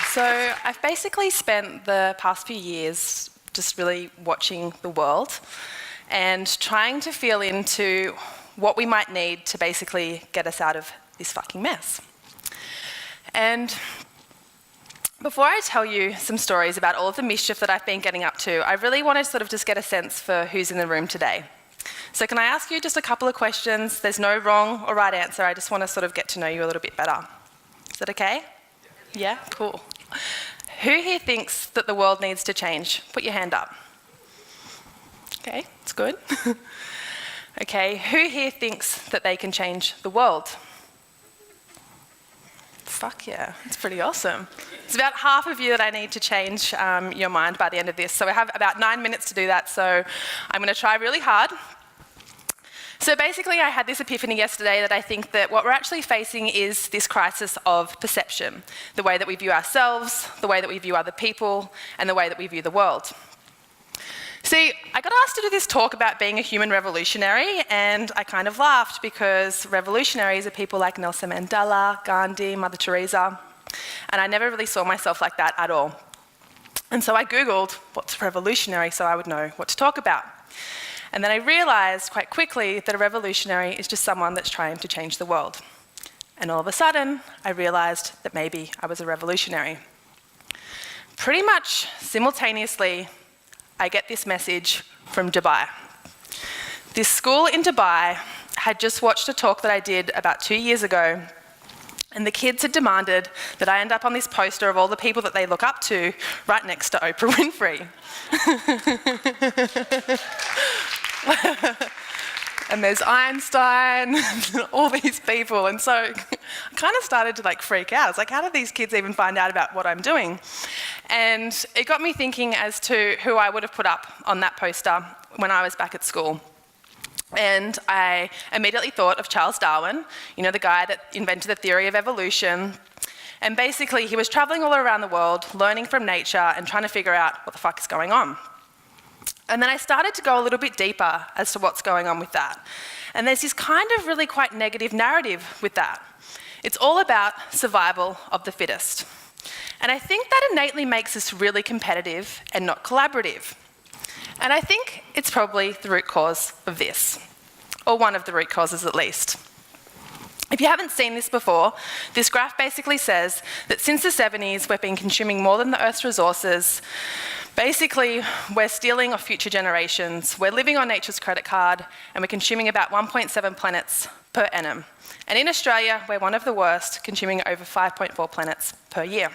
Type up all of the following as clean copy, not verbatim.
So I've basically spent the past few years just really watching the world and trying to feel into what we might need to basically get us out of this fucking mess. And before I tell you some stories about all of the mischief that I've been getting up to, I really want to sort of just get a sense for who's in the room today. So can I ask you just a couple of questions? There's no wrong or right answer. I just want to sort of get to know you a little bit better. Is that okay? Yeah? Cool. Who here thinks that the world needs to change? Put your hand up. Okay, that's good. Okay, who here thinks that they can change the world? Fuck yeah, that's pretty awesome. It's about half of you that I need to change your mind by the end of this. So we have about 9 minutes to do that, so I'm going to try really hard. So basically I had this epiphany yesterday that I think that what we're actually facing is this crisis of perception, the way that we view ourselves, the way that we view other people, and the way that we view the world. See, I got asked to do this talk about being a human revolutionary, and I kind of laughed because revolutionaries are people like Nelson Mandela, Gandhi, Mother Teresa, and I never really saw myself like that at all. And so I Googled what's revolutionary so I would know what to talk about. And then I realised quite quickly that a revolutionary is just someone that's trying to change the world. And all of a sudden, I realised that maybe I was a revolutionary. Pretty much simultaneously, I get this message from Dubai. This school in Dubai had just watched a talk that I did about 2 years ago, and the kids had demanded that I end up on this poster of all the people that they look up to right next to Oprah Winfrey. And there's Einstein, all these people, and so I kind of started to like freak out. I was like, how did these kids even find out about what I'm doing? And it got me thinking as to who I would have put up on that poster when I was back at school. And I immediately thought of Charles Darwin, you know, the guy that invented the theory of evolution. And basically he was traveling all around the world, learning from nature and trying to figure out what the fuck is going on. And then I started to go a little bit deeper as to what's going on with that. And there's this kind of really quite negative narrative with that. It's all about survival of the fittest. And I think that innately makes us really competitive and not collaborative. And I think it's probably the root cause of this, or one of the root causes at least. If you haven't seen this before, this graph basically says that since the 70s, we've been consuming more than the Earth's resources. Basically, we're stealing off future generations, we're living on nature's credit card, and we're consuming about 1.7 planets per annum. And in Australia, we're one of the worst, consuming over 5.4 planets per year.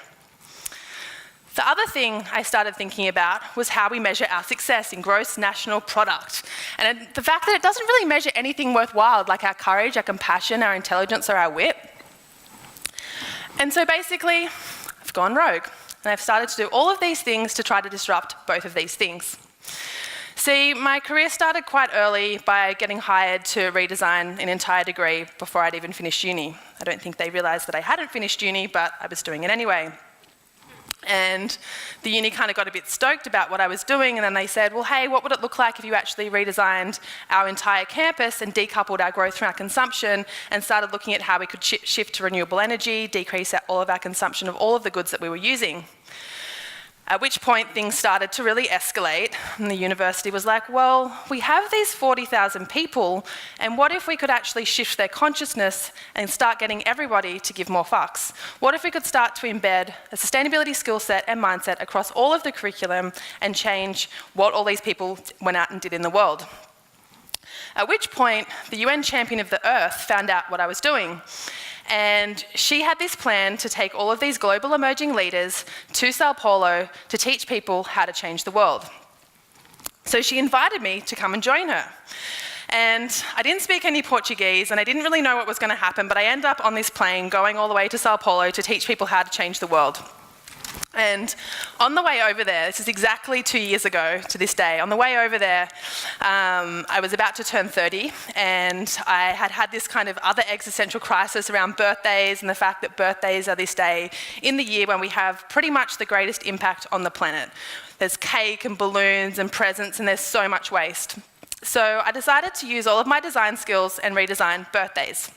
The other thing I started thinking about was how we measure our success in gross national product. And the fact that it doesn't really measure anything worthwhile, like our courage, our compassion, our intelligence, or our wit. And so basically, I've gone rogue. And I've started to do all of these things to try to disrupt both of these things. See, my career started quite early by getting hired to redesign an entire degree before I'd even finished uni. I don't think they realised that I hadn't finished uni, but I was doing it anyway. And the uni kind of got a bit stoked about what I was doing, and then they said, well, hey, what would it look like if you actually redesigned our entire campus and decoupled our growth from our consumption and started looking at how we could shift to renewable energy, decrease all of our consumption of all of the goods that we were using. At which point things started to really escalate, and the university was like, well, we have these 40,000 people, and what if we could actually shift their consciousness and start getting everybody to give more fucks? What if we could start to embed a sustainability skill set and mindset across all of the curriculum and change what all these people went out and did in the world? At which point, the UN Champion of the Earth found out what I was doing. And she had this plan to take all of these global emerging leaders to Sao Paulo to teach people how to change the world. So she invited me to come and join her. And I didn't speak any Portuguese, and I didn't really know what was going to happen, but I ended up on this plane going all the way to Sao Paulo to teach people how to change the world. And on the way over there, this is exactly 2 years ago to this day, on the way over there, I was about to turn 30, and I had had this kind of other existential crisis around birthdays and the fact that birthdays are this day in the year when we have pretty much the greatest impact on the planet. There's cake and balloons and presents, and there's so much waste. So I decided to use all of my design skills and redesign birthdays.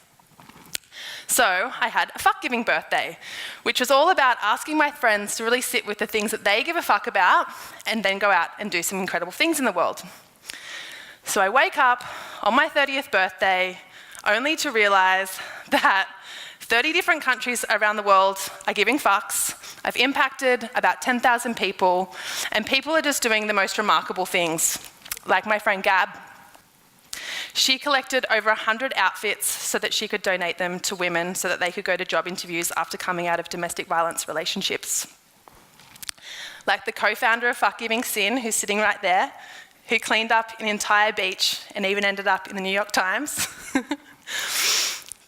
So I had a fuck-giving birthday, which was all about asking my friends to really sit with the things that they give a fuck about and then go out and do some incredible things in the world. So I wake up on my 30th birthday only to realise that 30 different countries around the world are giving fucks. I've impacted about 10,000 people, and people are just doing the most remarkable things. Like my friend Gab. She collected over 100 outfits so that she could donate them to women so that they could go to job interviews after coming out of domestic violence relationships. Like the co-founder of Fuck Giving Sin, who's sitting right there, who cleaned up an entire beach and even ended up in the New York Times.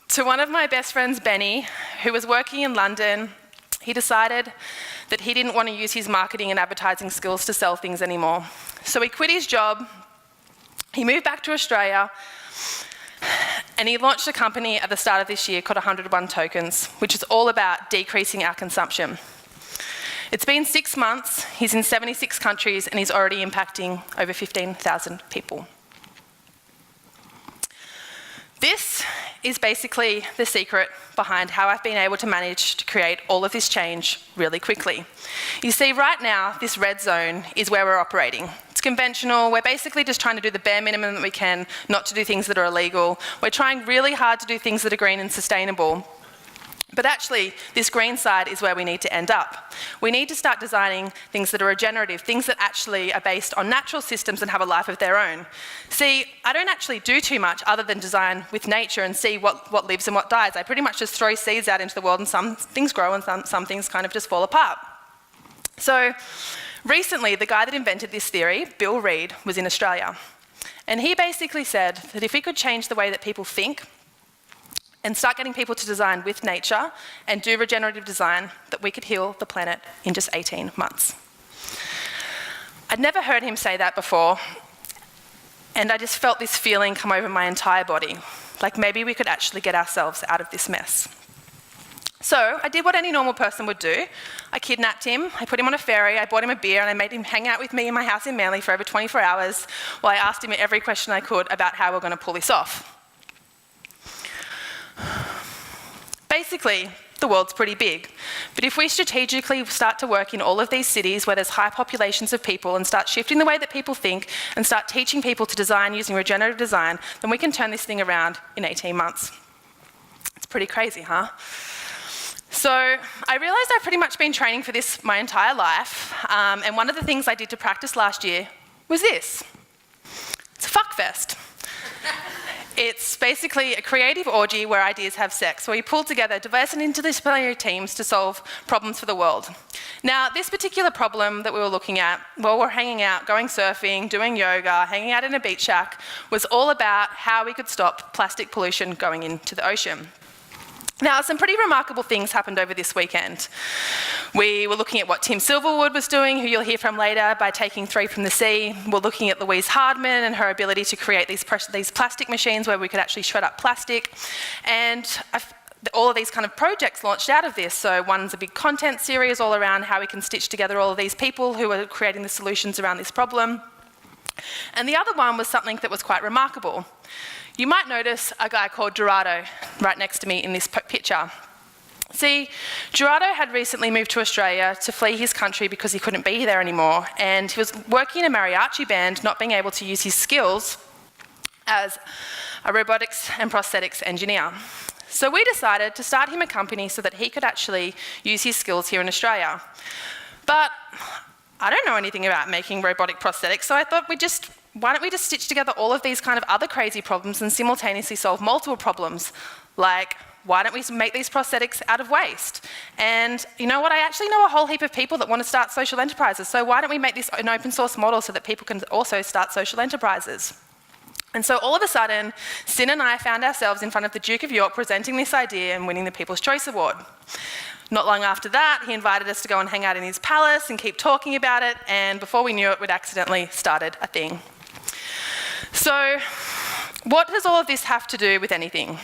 To one of my best friends, Benny, who was working in London. He decided that he didn't want to use his marketing and advertising skills to sell things anymore. So he quit his job. He moved back to Australia, and he launched a company at the start of this year called 101 Tokens, which is all about decreasing our consumption. It's been 6 months, he's in 76 countries, and he's already impacting over 15,000 people. This is basically the secret behind how I've been able to manage to create all of this change really quickly. You see, right now, this red zone is where we're operating. It's conventional. We're basically just trying to do the bare minimum that we can, not to do things that are illegal. We're trying really hard to do things that are green and sustainable. But actually, this green side is where we need to end up. We need to start designing things that are regenerative, things that actually are based on natural systems and have a life of their own. See, I don't actually do too much other than design with nature and see what lives and what dies. I pretty much just throw seeds out into the world, and some things grow and some things kind of just fall apart. So recently, the guy that invented this theory, Bill Reed, was in Australia. And he basically said that if we could change the way that people think and start getting people to design with nature and do regenerative design, that we could heal the planet in just 18 months. I'd never heard him say that before, and I just felt this feeling come over my entire body, like maybe we could actually get ourselves out of this mess. So I did what any normal person would do. I kidnapped him, I put him on a ferry, I bought him a beer, and I made him hang out with me in my house in Manly for over 24 hours while I asked him every question I could about how we're going to pull this off. Basically, the world's pretty big, but if we strategically start to work in all of these cities where there's high populations of people and start shifting the way that people think and start teaching people to design using regenerative design, then we can turn this thing around in 18 months. It's pretty crazy, huh? So I realised I've pretty much been training for this my entire life, and one of the things I did to practice last year was this. It's a fuckfest. It's basically a creative orgy where ideas have sex, where we pull together diverse and interdisciplinary teams to solve problems for the world. Now, this particular problem that we were looking at, while we're hanging out, going surfing, doing yoga, hanging out in a beach shack, was all about how we could stop plastic pollution going into the ocean. Now, some pretty remarkable things happened over this weekend. We were looking at what Tim Silverwood was doing, who you'll hear from later, by taking 3 from the sea. We're looking at Louise Hardman and her ability to create these plastic machines where we could actually shred up plastic. And all of these kind of projects launched out of this. So one's a big content series all around how we can stitch together all of these people who are creating the solutions around this problem. And the other one was something that was quite remarkable. You might notice a guy called Gerardo right next to me in this picture. See, Gerardo had recently moved to Australia to flee his country because he couldn't be there anymore, and he was working in a mariachi band, not being able to use his skills as a robotics and prosthetics engineer. So we decided to start him a company so that he could actually use his skills here in Australia. But I don't know anything about making robotic prosthetics, so I thought why don't we just stitch together all of these kind of other crazy problems and simultaneously solve multiple problems? Like, why don't we make these prosthetics out of waste? And you know what, I actually know a whole heap of people that want to start social enterprises, so why don't we make this an open source model so that people can also start social enterprises? And so all of a sudden, Sin and I found ourselves in front of the Duke of York presenting this idea and winning the People's Choice Award. Not long after that, he invited us to go and hang out in his palace and keep talking about it, and before we knew it, we'd accidentally started a thing. So, what does all of this have to do with anything?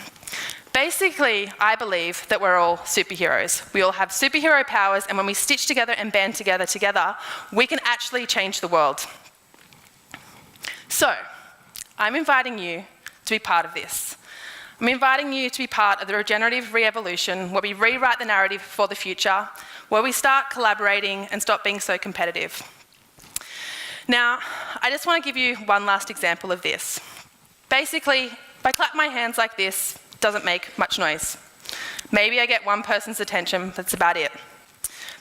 Basically, I believe that we're all superheroes. We all have superhero powers, and when we stitch together and band together, we can actually change the world. So, I'm inviting you to be part of this. I'm inviting you to be part of the regenerative re-evolution where we rewrite the narrative for the future, where we start collaborating and stop being so competitive. Now, I just want to give you one last example of this. Basically, if I clap my hands like this, it doesn't make much noise. Maybe I get one person's attention, that's about it.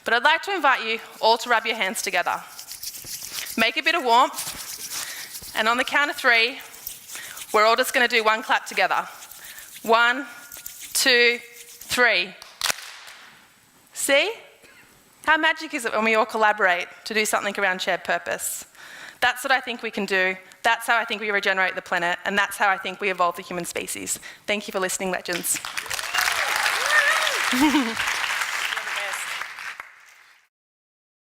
But I'd like to invite you all to rub your hands together. Make a bit of warmth, and on the count of 3, we're all just going to do one clap together. 1, 2, 3. See? How magic is it when we all collaborate to do something around shared purpose? That's what I think we can do. That's how I think we regenerate the planet, and that's how I think we evolve the human species. Thank you for listening, legends.